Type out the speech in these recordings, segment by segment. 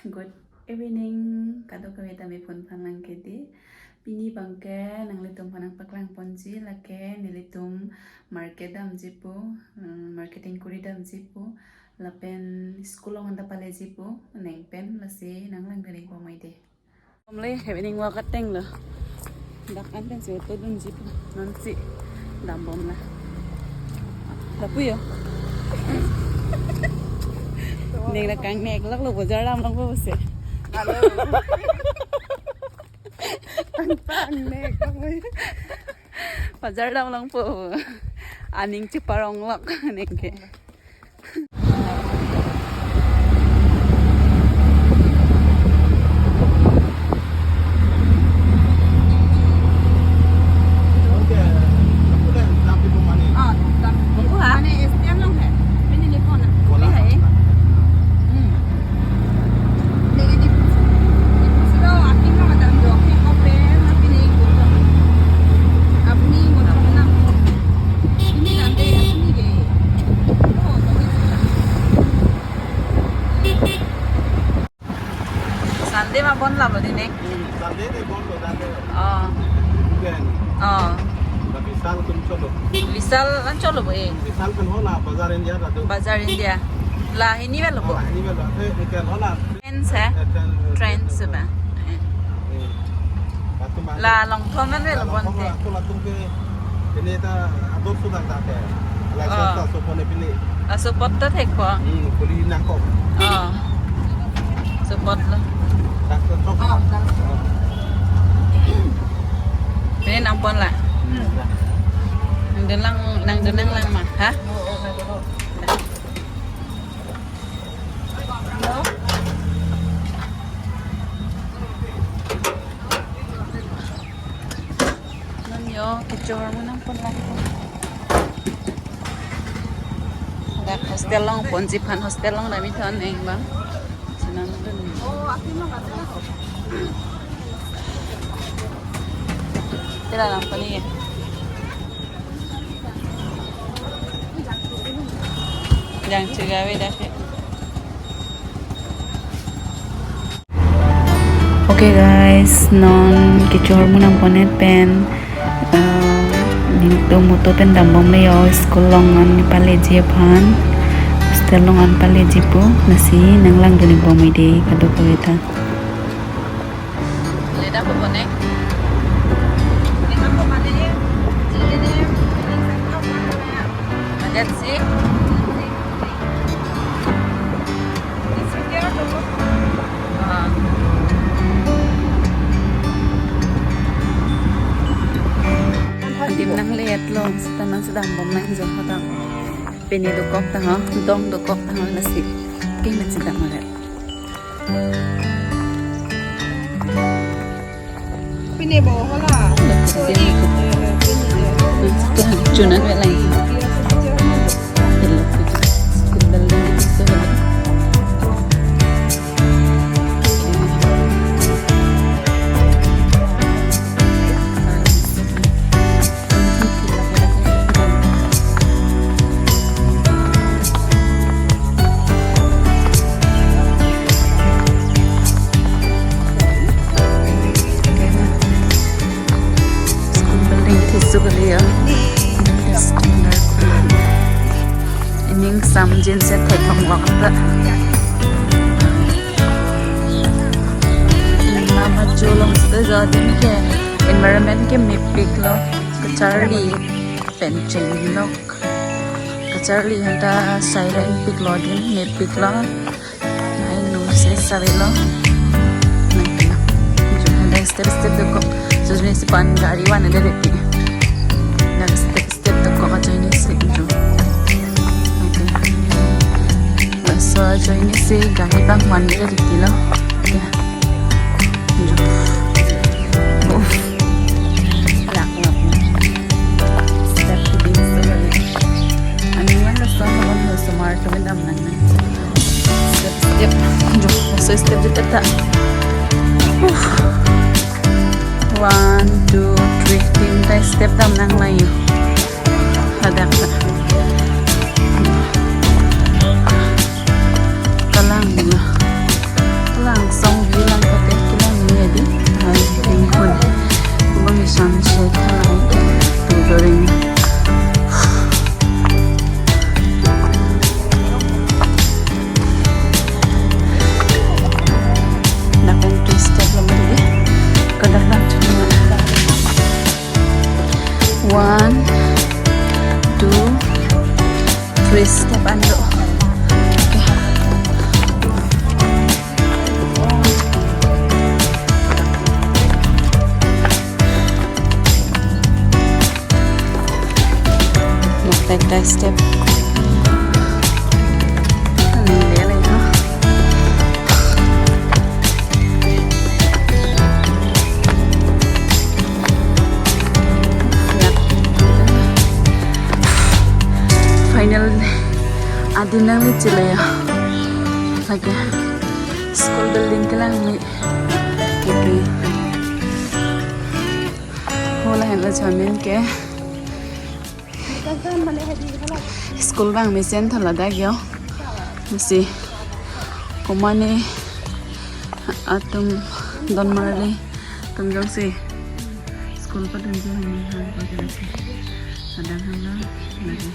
Good evening. Kado kami tami pun panang kedi. Pini bangke nang litum panang paklang ponji lake nilitum marketam jipu marketing kuridam jipu lapen sekolah anta pale jipu nengpen lasi nang lang dari pamai de. Omle evening wakat teng lo. Dak anten si dun jipu nanti dambom lah. Tapi yo. Neng là càng nẹt lắc lục vào giờ làm lắm vô sẽ tăng nẹt không ấy vào giờ làm lắm vô anh ninh chụp parong lắc neng ke Sunday mà bon làm rồi đi nè. Sunday thì bon rồi Sunday. Là Visal cũng cho được. Visal ăn cho được vậy. Visal kan hola Bazar India là được. Bazar India. Là ini vel lo. Ini vel là thế kan hola. Train se ba. Là long thon men vel bon te. Là tung ke ini ta adot sudah tak ada. Lah kita sopone pilih. Support ta thek ko. Kuli nang ko. Support lo. Ini nampon lah. Nang denang lang mah, ha? Nam yo, kecor mo nampon lang. Ada hostel lang, ponjipan hostel lang namin tuan eng bang. Sinandun. Tira lang pa niya. Yang cigawi dati. Okay guys, non kicor mo ng ponet pen. Nito mo to pen dambom layo skolongan ni paleji pan. Hostelongan paleji po nasi nanglang dunig bomay de kado kawita. Leda po ponek. That's it. Tim nang lihat lo, setanang sedang bom nang jauh hatang. Peni dukok tang, dong dukok tang nasi. Kimet sedang maret. Peni bawa lah. Cunan welai. Ini samjin set tek long ta. Nama jolong se jadi ni ke environment ke mipik lo kecari pencheng lo kecari hanta silent pik lo din mipik lo nai nu se sabe lo nai step deko so ni si pan gari wan ada deti nai step deko ka join se jo so join se gari bang wan ada deti lo ya step dito ta. 1, 2, 3 tinta step tam nang layo. Hadak na. Talang na. Talang. ekta step để lại ha final adin nang ni chile ya lagi school building ke lang ni okay hola hen la chamin ke school bang mesen thala da gyo masi komane atum don marli tum jong si school pa dun jo hen ha pa ke si ada hanga lagi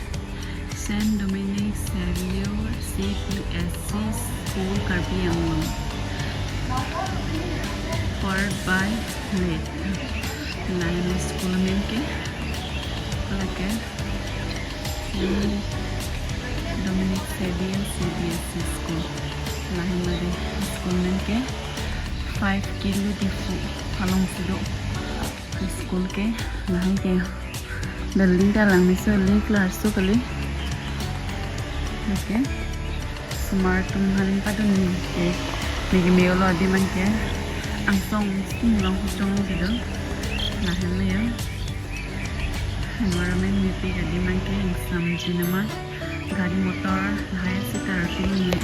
Saint Dominic Xavier CPSC School Karpi Anglong powered by late line school men ke okay Saint Dominic Xavier CPSC School line mari school men ke 5 kilo difu palong sido school ke line ke building ta lang miso link class so kali okay smart tum halin pa dun ke migi meolo di man ke ang song sting long chong sido lahan na ya environment में भी गड्डी में के इंसान जिनमा गाड़ी motor लाया से तरफी में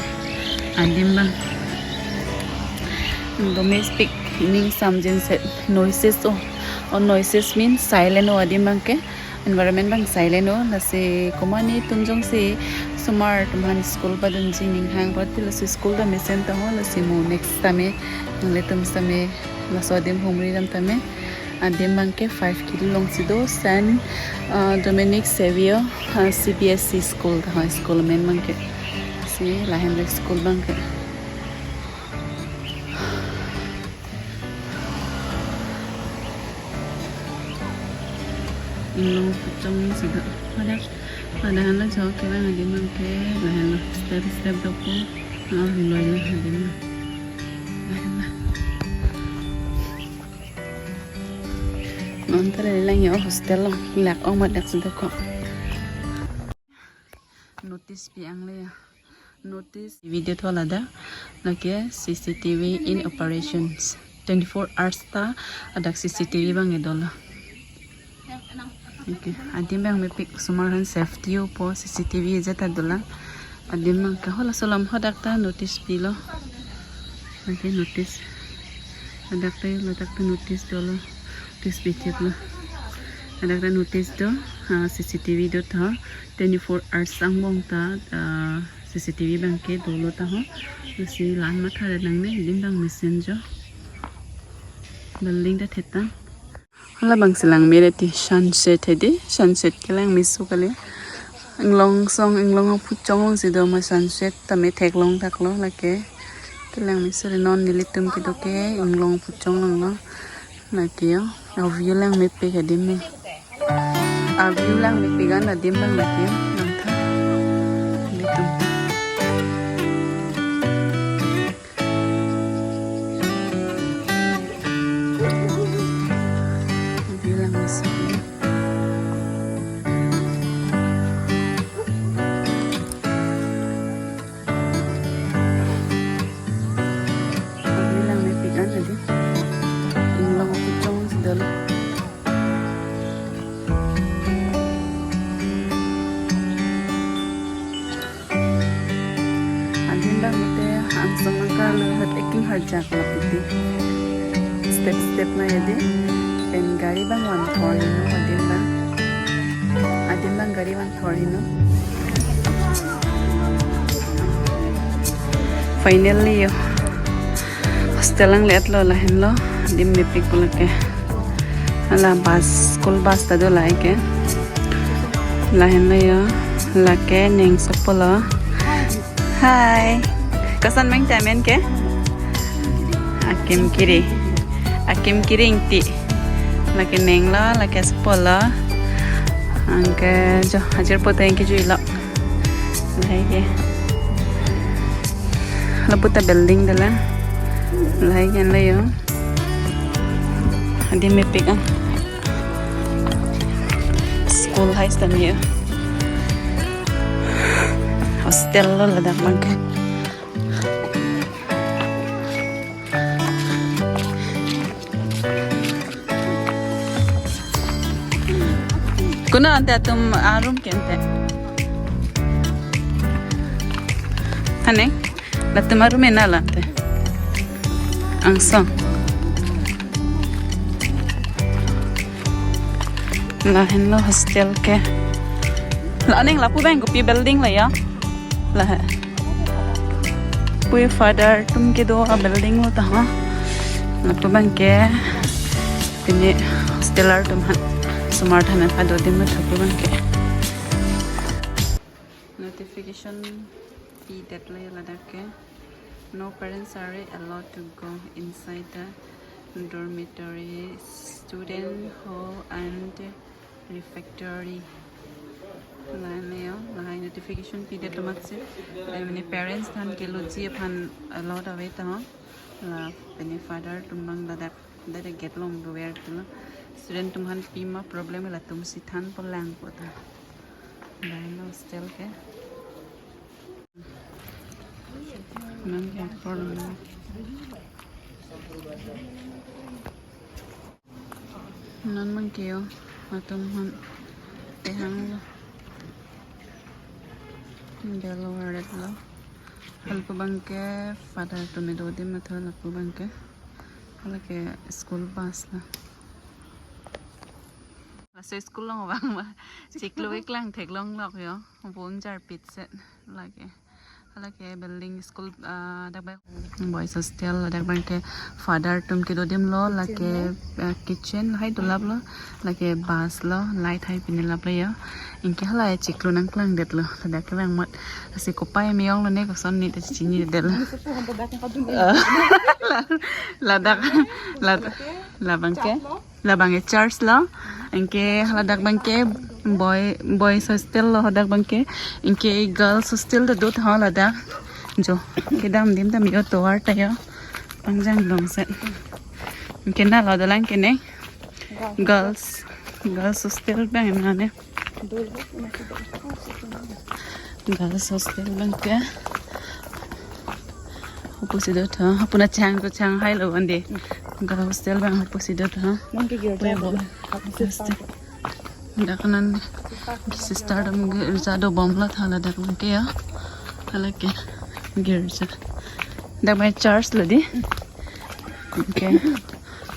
आदिम बंग domestic meaning समझन से noises or noises mean silent or आदिम बंग के environment bang silent o lase komani tunjong se sumar tumhan school padun ji ning hang patil lase school da mesen ta ho lase mo next time le tum same la sodim humri dam tame adem bang ke 5 kilo long sido San Dominic Xavier CBSC school da school men bang ke si la hen school bang ke Inlong trong sự thật và đang nó cho cái bang đi mang cái là step đâu có nó thì loài là đi mà nó tới là nhỏ hostel luôn lạc ông mà đặt sự thật có notice bị ăn lên notice video thôi là đó là cái CCTV in operations 24 hours ta ada CCTV bang itu lah okay adim bang me pick sumaran safety po CCTV jata dola adim bang ka hola solam hodakta notice pilo okay notice adakta latakta notice dolo notice bitiplo adakta notice do CCTV do tha 24 hours sang bong ta CCTV bang ke dolo ta ho si lan ma thare nang ne adim bang messenger building da theta hala bang silang mere ti sunset hedi sunset kelang misu kale inglong song inglong pu chong long sido ma sunset tame thek long thak lo lake kelang misu re non nilitum ki doke inglong pu chong long lo lake yo au view lang me pe hedim me a view lang me pe gan adim bang lake nang tha nilitum harjak lapiti step na yadi pen gari bang wan thorino adim bang gari wan thorino finally yo hostel ang let lo la hen lo dim me pick ke ala bus school bus ta do lai ke la hen lo yo la ke neng sapolo hi kasan mang tamen ke akim kiri inti laki neng la laki sepola angke jo hajar pota yang keju ilok lagi la puta building dala lagi kan layo adi me pick school high stand here hostel lo ladak bangke. Kuna ante atum arum kente. Ane, latum arum enala ante. Angsong. Lahin lo hostel ke. La neng la pu bang ko pi building la ya. La hai. Pui father tum ke do a building lo ta ha. La pu bang ke. Pini hostelar tum han. Smart hanan ado din mo thapu bang ke. Notification fee that lay ladak ke. No parents are allowed to go inside the dormitory, student hall and refectory. Lain notification fee that maksud. Many parents than ke loji upon allowed away ta. La many father tumbang ladak that get long to wear tu. Student tumhan pima problem la tum si than polang pota. Lain hostel ke. Nan ya problem. Nan man keo atum han tehang lo. Gelo waret lo. Halpo bangke father tumi do dim matho halpo bangke. Halake school bus la. Sa school long bang ma. Siklo iklang theklong lok yo. Buong jar pit set lage. Halake building school dakbai boys hostel dakbangke father tum ke dodim lo lake kitchen hai dolab lo lake bus lo light hai pinilap le ya inke hala chiklo nang klang det lo dak bang mat si kopai meong lo ne ko son ni te chini det lo ladak labangke church lo inke hala dakbangke boys hostel lo hadak bangke inke girls hostel da dot ha lada jo kedam dim tam yo toar ta yo pangjang dong set inke na la dalang ke ne girls hostel bang na ne girls hostel bang ke opposite tha apuna chang ko chang hai lo ande girls hostel bang opposite tha dakanan sister dam girja do bomla thala dak ke ya halake girja dak mai church ladi ke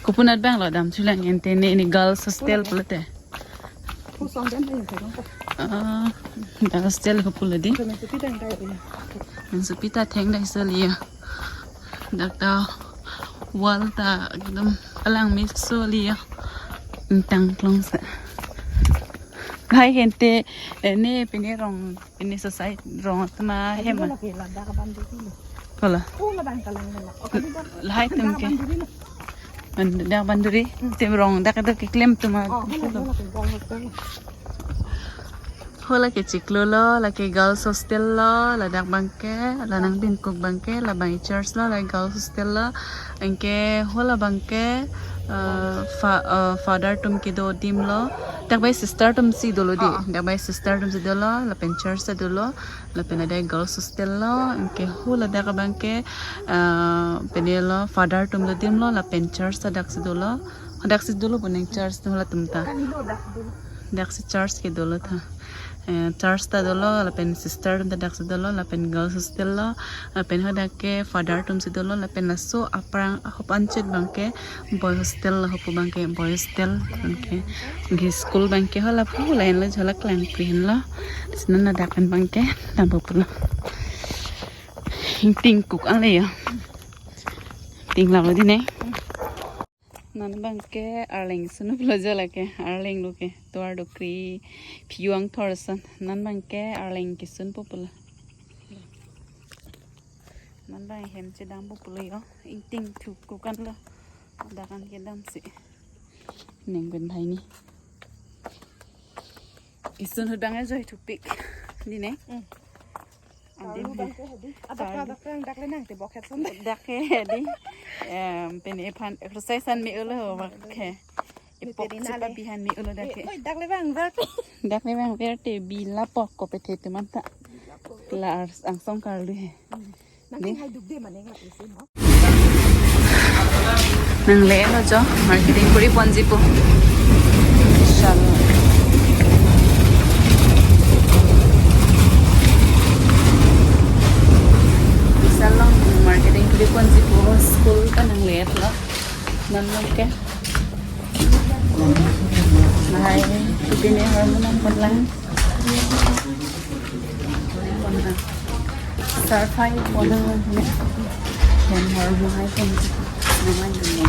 kupunat bang lo dam chulang ente ne ni girls hostel plate girls hostel ko puladi supita theng dai salia dak ta wal ta ekdam alang mi solia intang klong sa Hai gente ne pini rong pini society rong tama hema kola hai tum ke dak banduri tim rong dak dak klem tuma hola ke chiklo lo la ke girls hostel lo la dak bangke la nang bin kuk bangke la bang church lo la girls hostel lo anke hola bangke father tum ke do dim lo dak bai sister tum si dolo di dak bai sister tum si dolo la pen church sa dolo la pen ada girls hostel lo anke hola dak bangke penelo father tum do dim lo la pen church sa dak si dolo puning church tu la tum ta dak si church ke dolo tha church ta dolo la pen sister tum dak si dolo la pen girls hostel lo la pen hada ke father tum si dolo la pen so aprang hopanchet bangke boy hostel la hopu bangke boy hostel bangke gi school bangke hala pu lain la jhala klang prin la snan na dakan bangke tambo pula ting kuk ale ya ting la di ne nan bangke arling sunu pula jala ke arling lu ke toar dokri phiuang thorsan nan bangke arling kisun popula nan bang hem che dam popula yo ting thuk kukan lo dakan ke dam si nengpen thai ni kisun hudang joy thupik di ne dak le nang te bok het son dak he di pen epan exercise an mi ulo ke ipok sepa bihan mi ulo dak dak le bang verte verte bila pok ko pete manta Kelar ang song kali. Nanti hai duk de mane ngat isi no. Nang le lo jo marketing kuri ponji po. Shal. Salong marketing kuri ponji po school ka nang le lo. Nan lo ke. Mahai pipini hormonal konlang. Sarfai podang ne. Dan hormonal ponji. Naman dunia.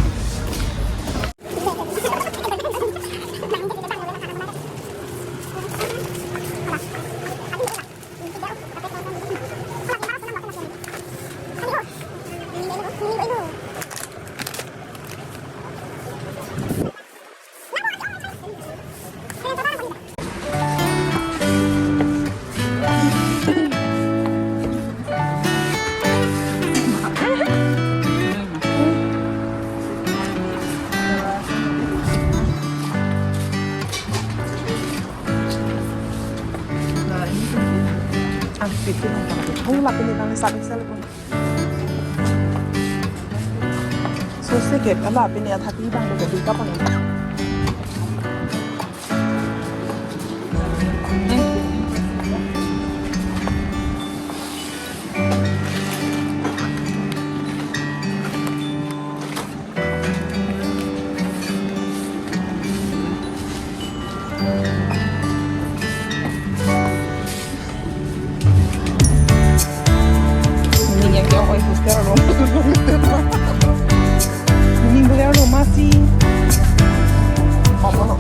Bikin ang lapen nang sabi sa lapon. So sige, ala pini at hati bang daga ka pa nang. Minggu lalu masih apa nak?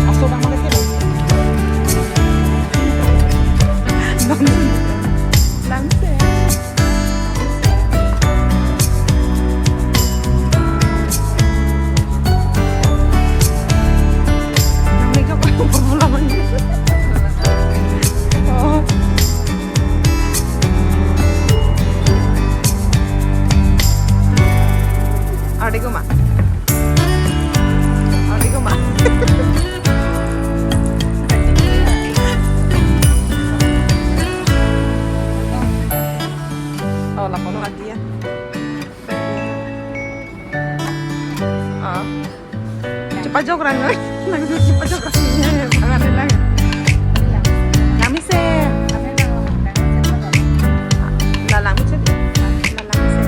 Asal dah mana kita? Langsung. Mereka kau berbulan ni. Adigo ma. Adigo ma. Oh, la kono lagi ya. Ah. Cepat jauh kan? Lagi cepat jauh kan? Jangan lagi. Kami se. Lalang se. Lalang se.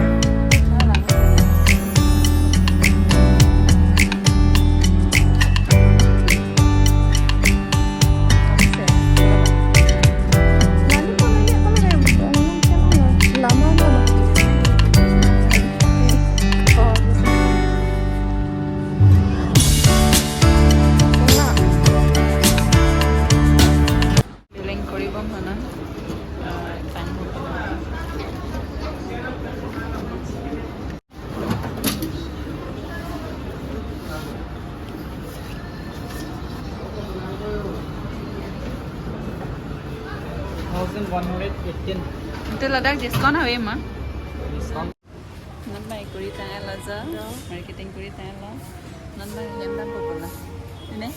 Itu ladak diskon hawe ma. Nan bai kuri tang la za marketing kuri tang la. Nan bai yang dan popular. Ini.